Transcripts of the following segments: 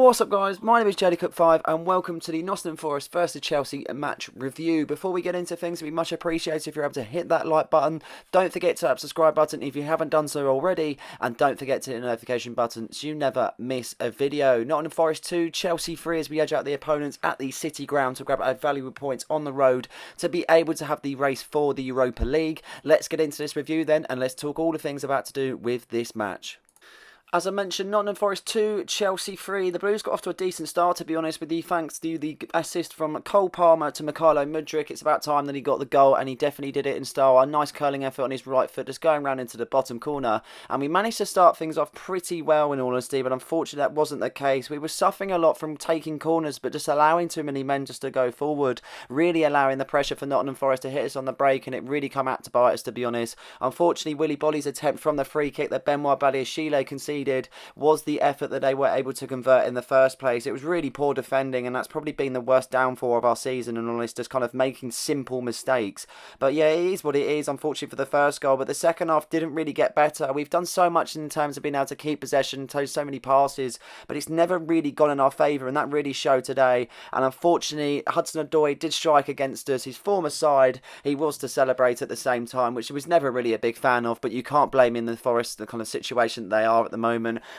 What's up, guys? My name is JadyCook5 and welcome to the Nottingham Forest versus Chelsea match review. Before we get into things, it'd be much appreciated if you're able to hit that like button. Don't forget to hit that subscribe button if you haven't done so already, and don't forget to hit the notification button so you never miss a video. Nottingham Forest 2, Chelsea 3 as we edge out the opponents at the City ground to grab a valuable points on the road to be able to have the race for the Europa League. Let's get into this review then, and let's talk all the things about to do with this match. As I mentioned, Nottingham Forest 2, Chelsea 3. The Blues got off to a decent start, to be honest with you, thanks to the assist from Cole Palmer to Mykhailo Mudryk. It's about time that he got the goal, and he definitely did it in style. A nice curling effort on his right foot, just going round into the bottom corner. And we managed to start things off pretty well, in all honesty, but unfortunately that wasn't the case. We were suffering a lot from taking corners, but just allowing too many men just to go forward, really allowing the pressure for Nottingham Forest to hit us on the break, and it really come out to bite us, to be honest. Unfortunately, Willy Bolly's attempt from the free kick that Benoit Badiashile conceded was the effort that they were able to convert in the first place. It was really poor defending, and that's probably been the worst downfall of our season, and honest, just kind of making simple mistakes. But yeah, it is what it is, unfortunately, for the first goal. But the second half didn't really get better. We've done so much in terms of being able to keep possession, so many passes, but it's never really gone in our favour, and that really showed today. And unfortunately, Hudson-Odoi did strike against us. His former side, he was to celebrate at the same time, which he was never really a big fan of, but you can't blame him in the Forest, the kind of situation that they are at the moment.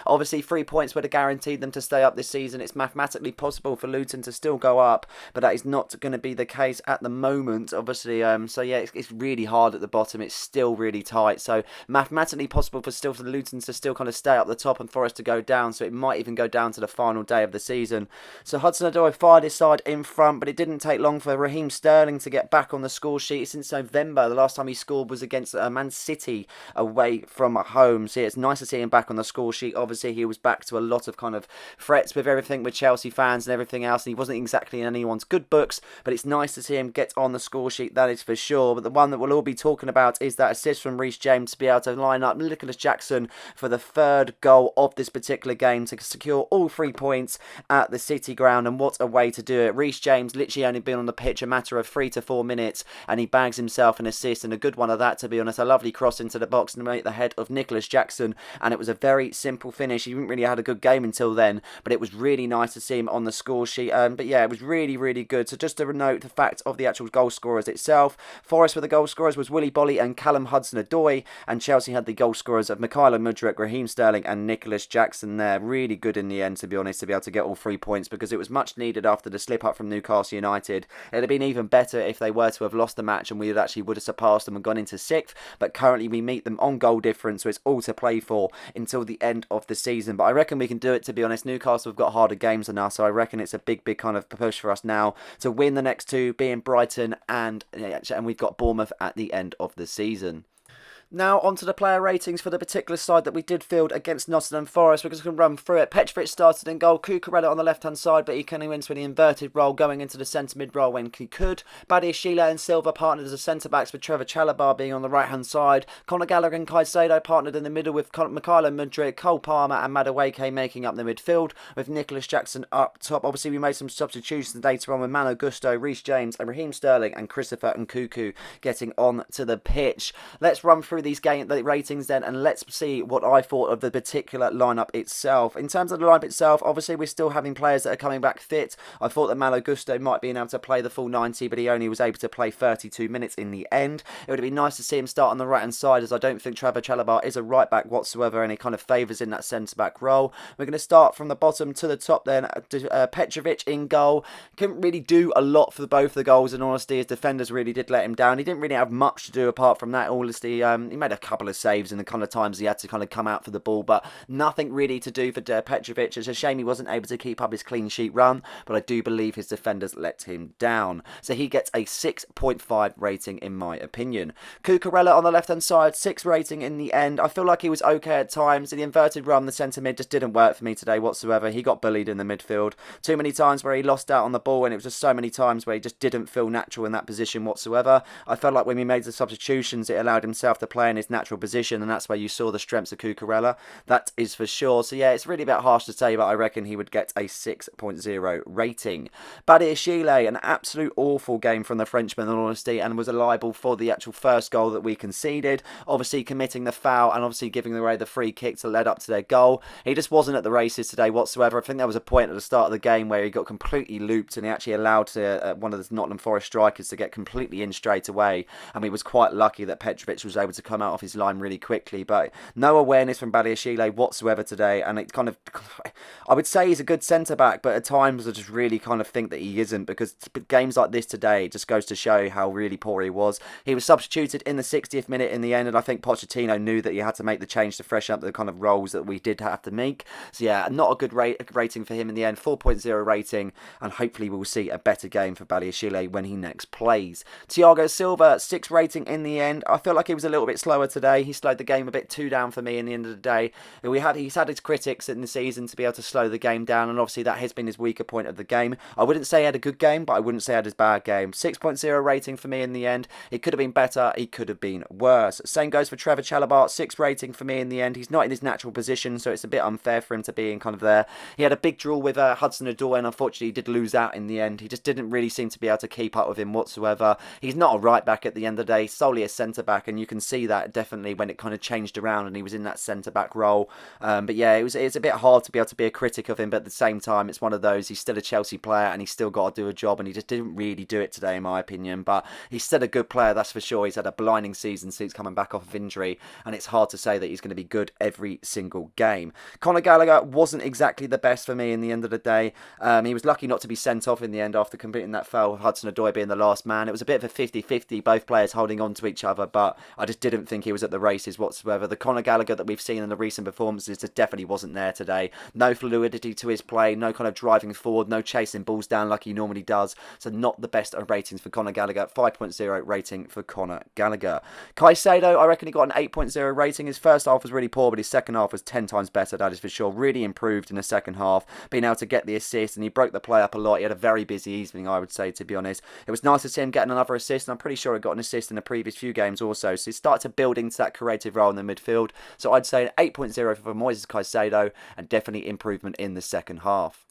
Obviously, 3 points would have guaranteed them to stay up this season. It's mathematically possible for Luton to still go up, but that is not going to be the case at the moment, obviously. So yeah, it's really hard at the bottom. It's still really tight. So mathematically possible for Luton to still kind of stay up the top and Forest to go down. So it might even go down to the final day of the season. So Hudson-Odoi fired his side in front, but it didn't take long for Raheem Sterling to get back on the score sheet. Since November, the last time he scored was against Man City away from home. So yeah, it's nice to see him back on the score sheet. Obviously, he was back to a lot of kind of threats with everything with Chelsea fans and everything else, and he wasn't exactly in anyone's good books, but it's nice to see him get on the score sheet, that is for sure. But the one that we'll all be talking about is that assist from Reece James to be able to line up Nicholas Jackson for the third goal of this particular game to secure all 3 points at the City ground, and what a way to do it. Reece James literally only been on the pitch a matter of 3 to 4 minutes, and he bags himself an assist, and a good one of that, to be honest. A lovely cross into the box and make the head of Nicholas Jackson, and it was a very simple finish. He didn't really had a good game until then, but it was really nice to see him on the score sheet. But yeah, it was really, really good. So just to note the fact of the actual goal scorers itself, Forest with the goal scorers was Willy Bolly and Callum Hudson-Odoi, and Chelsea had the goal scorers of Mykhailo Mudryk, Raheem Sterling and Nicholas Jackson there. Really good in the end, to be honest, to be able to get all 3 points, because it was much needed after the slip up from Newcastle United. It'd have been even better if they were to have lost the match and we would have surpassed them and gone into 6th, but currently we meet them on goal difference, so it's all to play for until the end of the season. But I reckon we can do it, to be honest. Newcastle have got harder games than us, so I reckon it's a big kind of push for us now to win the next 2, being Brighton and we've got Bournemouth at the end of the season. Now onto the player ratings for the particular side that we did field against Nottingham Forest. We're just going to run through it. Petrovic started in goal. Cucurella on the left-hand side, but he kind of went to an inverted role, going into the centre-mid role when he could. Badiashile and Silva partnered as a centre-backs, with Trevor Chalobah being on the right-hand side. Conor Gallagher and Caicedo partnered in the middle with Mykhailo Mudryk, Cole Palmer and Madueke making up the midfield, with Nicholas Jackson up top. Obviously, we made some substitutions later on with Malo Gusto, Reece James and Raheem Sterling, and Christopher Nkunku getting on to the pitch. Let's run through the ratings then, and let's see what I thought of the particular lineup itself. In terms of the lineup itself, obviously we're still having players that are coming back fit. I thought that Malo Gusto might be able to play the full 90, but he only was able to play 32 minutes in the end. It would have been nice to see him start on the right hand side, as I don't think Trevor Chalobah is a right back whatsoever, and he kind of favours in that centre back role. We're going to start from the bottom to the top then. Petrovic in goal. Couldn't really do a lot for both the goals, in honesty. His defenders really did let him down. He didn't really have much to do apart from that, honestly. He made a couple of saves in the kind of times he had to kind of come out for the ball, but nothing really to do for Petrovic. It's a shame he wasn't able to keep up his clean sheet run, but I do believe his defenders let him down. So he gets a 6.5 rating in my opinion. Cucurella on the left hand side, 6 rating in the end. I feel like he was okay at times. The inverted run, the centre mid, just didn't work for me today whatsoever. He got bullied in the midfield. Too many times where he lost out on the ball, and it was just so many times where he just didn't feel natural in that position whatsoever. I felt like when we made the substitutions, it allowed himself to play play in his natural position, and that's where you saw the strengths of Cucurella. That is for sure. So yeah, it's really a bit harsh to say, but I reckon he would get a 6.0 rating. Badiashile, an absolute awful game from the Frenchman, in all honesty, and was liable for the actual first goal that we conceded. Obviously committing the foul and obviously giving away the free kick that led up to their goal. He just wasn't at the races today whatsoever. I think there was a point at the start of the game where he got completely looped and he actually allowed one of the Nottingham Forest strikers to get completely in straight away. And he was quite lucky that Petrovic was able to come out off his line really quickly. But no awareness from Badiashile whatsoever today. And it kind of, I would say he's a good centre-back, but at times I just really kind of think that he isn't, because games like this today just goes to show how really poor he was. He was substituted in the 60th minute in the end, and I think Pochettino knew that he had to make the change to freshen up the kind of roles that we did have to make. So yeah, not a good rating for him in the end, 4.0 rating, and hopefully we'll see a better game for Badiashile when he next plays. Thiago Silva, 6 rating in the end. I feel like he was a little bit slower today. He slowed the game a bit too down for me in the end of the day. He's had his critics in the season to be able to slow the game down, and obviously that has been his weaker point of the game. I wouldn't say he had a good game, but I wouldn't say he had his bad game. 6.0 rating for me in the end. It could have been better, it could have been worse. Same goes for Trevor Chalobah, 6 rating for me in the end. He's not in his natural position, so it's a bit unfair for him to be in kind of there. He had a big draw with Hudson-Odoi, and unfortunately he did lose out in the end. He just didn't really seem to be able to keep up with him whatsoever. He's not a right back at the end of the day, solely a centre back, and you can see that definitely when it kind of changed around and he was in that centre back role. But yeah, it's a bit hard to be able to be a critic of him, but at the same time it's one of those, he's still a Chelsea player and he's still got to do a job, and he just didn't really do it today in my opinion. But he's still a good player, that's for sure. He's had a blinding season since coming back off of injury, and it's hard to say that he's going to be good every single game. Conor Gallagher wasn't exactly the best for me in the end of the day. He was lucky not to be sent off in the end after completing that foul with Hudson-Odoi being the last man. It was a bit of a 50-50, both players holding on to each other, but I just didn't think he was at the races whatsoever. The Conor Gallagher that we've seen in the recent performances just definitely wasn't there today. No fluidity to his play, no kind of driving forward, no chasing balls down like he normally does. So not the best of ratings for Conor Gallagher. 5.0 rating for Conor Gallagher. Caicedo, I reckon he got an 8.0 rating. His first half was really poor, but his second half was 10 times better, that is for sure. Really improved in the second half, being able to get the assist, and he broke the play up a lot. He had a very busy evening, I would say, to be honest. It was nice to see him getting another assist, and I'm pretty sure he got an assist in the previous few games also. So he started to build into that creative role in the midfield. So I'd say an 8.0 for Moises Caicedo, and definitely improvement in the second half.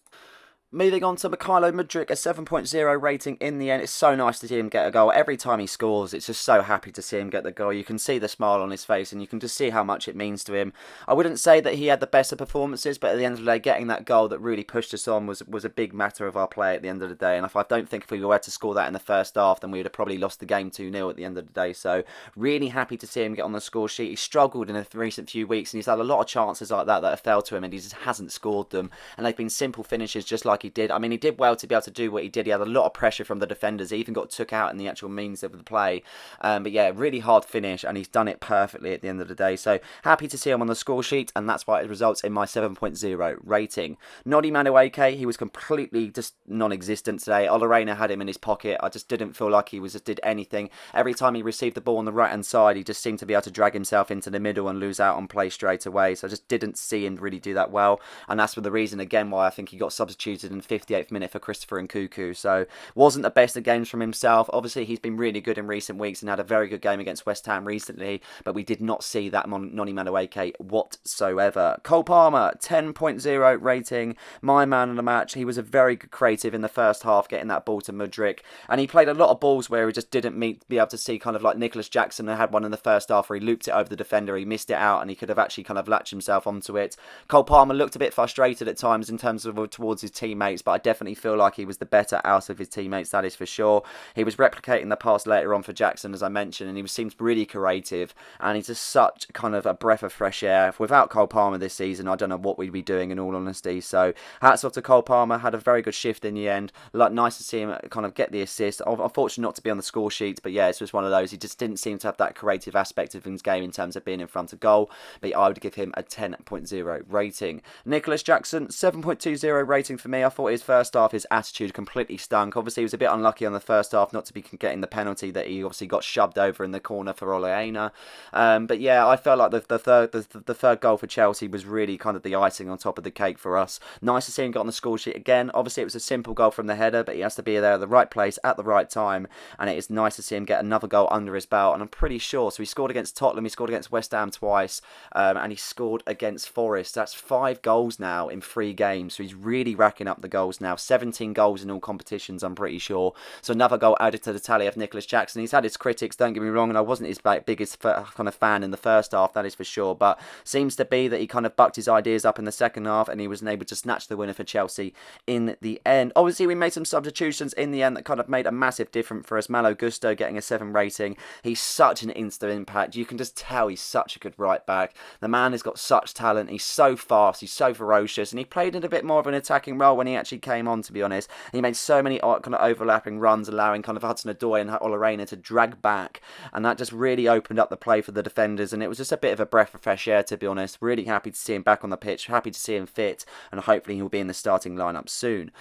Moving on to Mykhailo Mudryk, a 7.0 rating in the end. It's so nice to see him get a goal. Every time he scores, it's just so happy to see him get the goal. You can see the smile on his face, and you can just see how much it means to him. I wouldn't say that he had the best of performances, but at the end of the day, getting that goal that really pushed us on was a big matter of our play at the end of the day. And I don't think if we were to score that in the first half, then we would have probably lost the game 2-0 at the end of the day. So really happy to see him get on the score sheet. He struggled in the recent few weeks, and he's had a lot of chances like that have fell to him, and he just hasn't scored them. And they've been simple finishes just like he did. I mean, he did well to be able to do what he did. He had a lot of pressure from the defenders. He even got took out in the actual means of the play. But yeah, really hard finish, and he's done it perfectly at the end of the day. So happy to see him on the score sheet, and that's why it results in my 7.0 rating. Noddy Madueke, he was completely just non-existent today. Olarena had him in his pocket. I just didn't feel like he did anything. Every time he received the ball on the right-hand side, he just seemed to be able to drag himself into the middle and lose out on play straight away. So I just didn't see him really do that well, and that's for the reason, again, why I think he got substituted in the 58th minute for Christopher Nkunku. So wasn't the best of games from himself. Obviously he's been really good in recent weeks and had a very good game against West Ham recently, but we did not see that Noni Madueke whatsoever. Cole Palmer, 10.0 rating, my man of the match. He was a very good creative in the first half, getting that ball to Mudryk, and he played a lot of balls where he just didn't be able to see, kind of like Nicholas Jackson had one in the first half where he looped it over the defender, he missed it out, and he could have actually kind of latched himself onto it. Cole Palmer looked a bit frustrated at times in terms of towards his teammates, but I definitely feel like he was the better out of his teammates, that is for sure. He was replicating the pass later on for Jackson, as I mentioned, and he seems really creative, and he's just such kind of a breath of fresh air. Without Cole Palmer this season, I don't know what we'd be doing, in all honesty. So hats off to Cole Palmer, had a very good shift in the end. Nice to see him kind of get the assist. Unfortunate not to be on the score sheet, but yeah, it's just one of those. He just didn't seem to have that creative aspect of his game in terms of being in front of goal, but I would give him a 10.0 rating. Nicholas Jackson, 7.20 rating for me. I thought his first half, his attitude completely stunk. Obviously, he was a bit unlucky on the first half not to be getting the penalty that he obviously got shoved over in the corner for Oleana. But yeah, I felt like the third goal for Chelsea was really kind of the icing on top of the cake for us. Nice to see him get on the score sheet again. Obviously, it was a simple goal from the header, but he has to be there at the right place at the right time. And it is nice to see him get another goal under his belt. And I'm pretty sure, so he scored against Tottenham, he scored against West Ham twice, and he scored against Forest. That's 5 goals now in 3 games. So he's really racking up the goals now. 17 goals in all competitions, I'm pretty sure. So another goal added to the tally of Nicholas Jackson. He's had his critics, don't get me wrong, and I wasn't his biggest kind of fan in the first half, that is for sure. But seems to be that he kind of bucked his ideas up in the second half, and he was able to snatch the winner for Chelsea in the end. Obviously, we made some substitutions in the end that kind of made a massive difference for us. Malo Gusto getting a 7 rating. He's such an instant impact. You can just tell he's such a good right back. The man has got such talent. He's so fast. He's so ferocious. And he played in a bit more of an attacking role when he actually came on, to be honest. And he made so many kind of overlapping runs, allowing kind of Hudson-Odoi and Oleana to drag back. And that just really opened up the play for the defenders. And it was just a bit of a breath of fresh air, to be honest. Really happy to see him back on the pitch. Happy to see him fit. And hopefully he'll be in the starting lineup soon.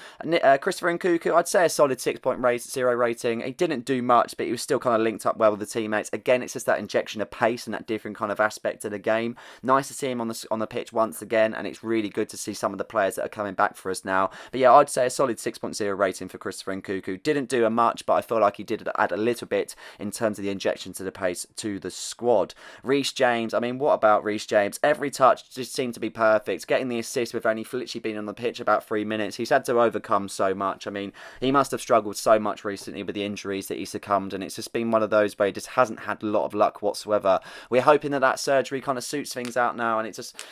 Christopher Nkunku, I'd say a solid 6.0 rating. He didn't do much, but he was still kind of linked up well with the teammates. Again, it's just that injection of pace and that different kind of aspect of the game. Nice to see him on the pitch once again, and it's really good to see some of the players that are coming back for us now. But yeah, I'd say a solid 6.0 rating for Christopher Nkunku. Didn't do much, but I feel like he did add a little bit in terms of the injection to the pace to the squad. Reece James, I mean, what about Reece James? Every touch just seemed to be perfect. Getting the assist with only literally been on the pitch about 3 minutes. He's had to overcome so much. I mean, he must have struggled so much recently with the injuries that he succumbed, and it's just been one of those where he just hasn't had a lot of luck whatsoever. We're hoping that surgery kind of suits things out now, and it's just...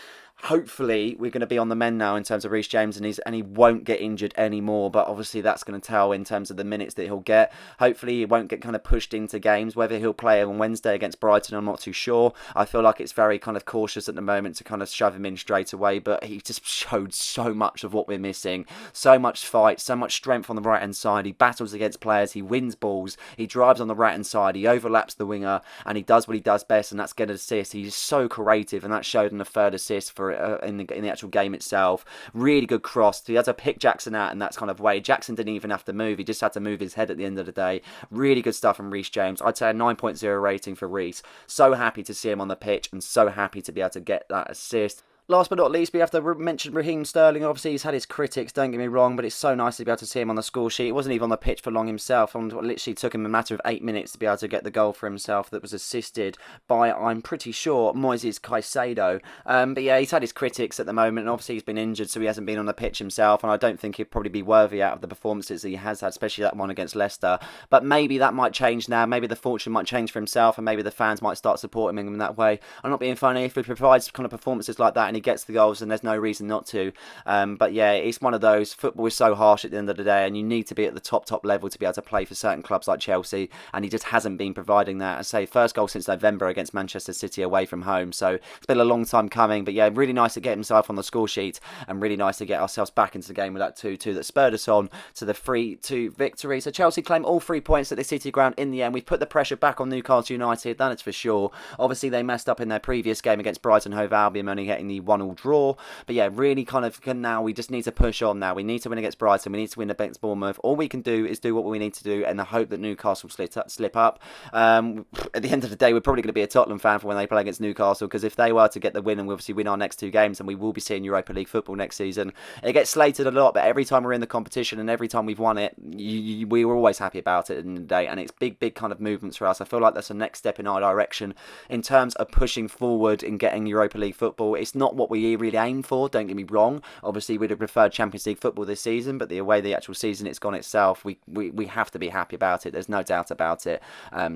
Hopefully, we're going to be on the mend now in terms of Reece James, and he won't get injured anymore. But obviously, that's going to tell in terms of the minutes that he'll get. Hopefully, he won't get kind of pushed into games. Whether he'll play on Wednesday against Brighton, I'm not too sure. I feel like it's very kind of cautious at the moment to kind of shove him in straight away. But he just showed so much of what we're missing. So much fight, so much strength on the right-hand side. He battles against players. He wins balls. He drives on the right-hand side. He overlaps the winger, and he does what he does best, and that's get an assist. He's so creative, and that showed in the third assist for in the actual game itself. Really good cross. He had to pick Jackson out in that kind of way. Jackson didn't even have to move. He just had to move his head at the end of the day. Really good stuff from Reece James. I'd say a 9.0 rating for Reece. So happy to see him on the pitch and so happy to be able to get that assist. Last but not least, we have to mention Raheem Sterling. Obviously, he's had his critics, don't get me wrong, but it's so nice to be able to see him on the score sheet. He wasn't even on the pitch for long himself. And it literally took him a matter of 8 minutes to be able to get the goal for himself that was assisted by, I'm pretty sure, Moises Caicedo. But yeah, he's had his critics at the moment, and obviously he's been injured, so he hasn't been on the pitch himself, and I don't think he'd probably be worthy out of the performances that he has had, especially that one against Leicester. But maybe that might change now. Maybe the fortune might change for himself, and maybe the fans might start supporting him in that way. I'm not being funny. If he provides kind of performances like that and he gets the goals, and there's no reason not to. But yeah, it's one of those. Football is so harsh at the end of the day, and you need to be at the top level to be able to play for certain clubs like Chelsea, and he just hasn't been providing that. I say first goal since November against Manchester City away from home, so it's been a long time coming. But yeah, really nice to get himself on the score sheet, and really nice to get ourselves back into the game with that 2-2 that spurred us on to the 3-2 victory. So Chelsea claim all 3 points at the City ground in the end. We've put the pressure back on Newcastle United, that is for sure. Obviously, they messed up in their previous game against Brighton Hove Albion, only getting the 1-1 draw. But yeah, really kind of now we just need to push on now. We need to win against Brighton. We need to win against Bournemouth. All we can do is do what we need to do and the hope that Newcastle slip up. At the end of the day, we're probably going to be a Tottenham fan for when they play against Newcastle, because if they were to get the win and we obviously win our next 2 games, and we will be seeing Europa League football next season. It gets slated a lot, but every time we're in the competition and every time we've won it, we were always happy about it in the day, and it's big kind of movements for us. I feel like that's the next step in our direction in terms of pushing forward in getting Europa League football. It's not what we really aim for, don't get me wrong. Obviously, we'd have preferred Champions League football this season, but the way the actual season it's gone itself, we have to be happy about it. There's no doubt about it.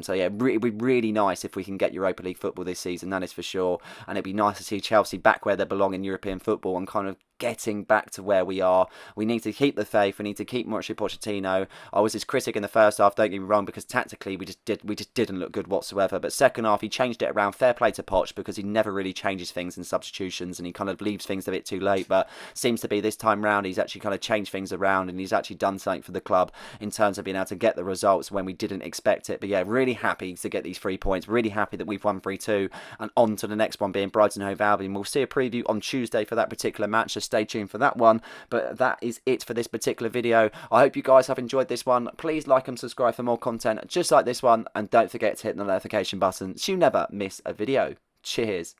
So yeah, it'd be really nice if we can get Europa League football this season, that is for sure. And it'd be nice to see Chelsea back where they belong in European football and kind of getting back to where we are. We need to keep the faith. We need to keep Mauricio Pochettino. I was his critic in the first half, don't get me wrong, because tactically we just didn't look good whatsoever. But second half he changed it around. Fair play to Poch, because he never really changes things in substitutions, and he kind of leaves things a bit too late. But seems to be this time round he's actually kind of changed things around, and he's actually done something for the club in terms of being able to get the results when we didn't expect it. But yeah, really happy to get these 3 points. Really happy that we've won 3-2, and on to the next one being Brighton Hove Albion. We'll see a preview on Tuesday for that particular match. So stay tuned for that one. But that is it for this particular video. I hope you guys have enjoyed this one. Please like and subscribe for more content just like this one, and don't forget to hit the notification button so you never miss a video. Cheers.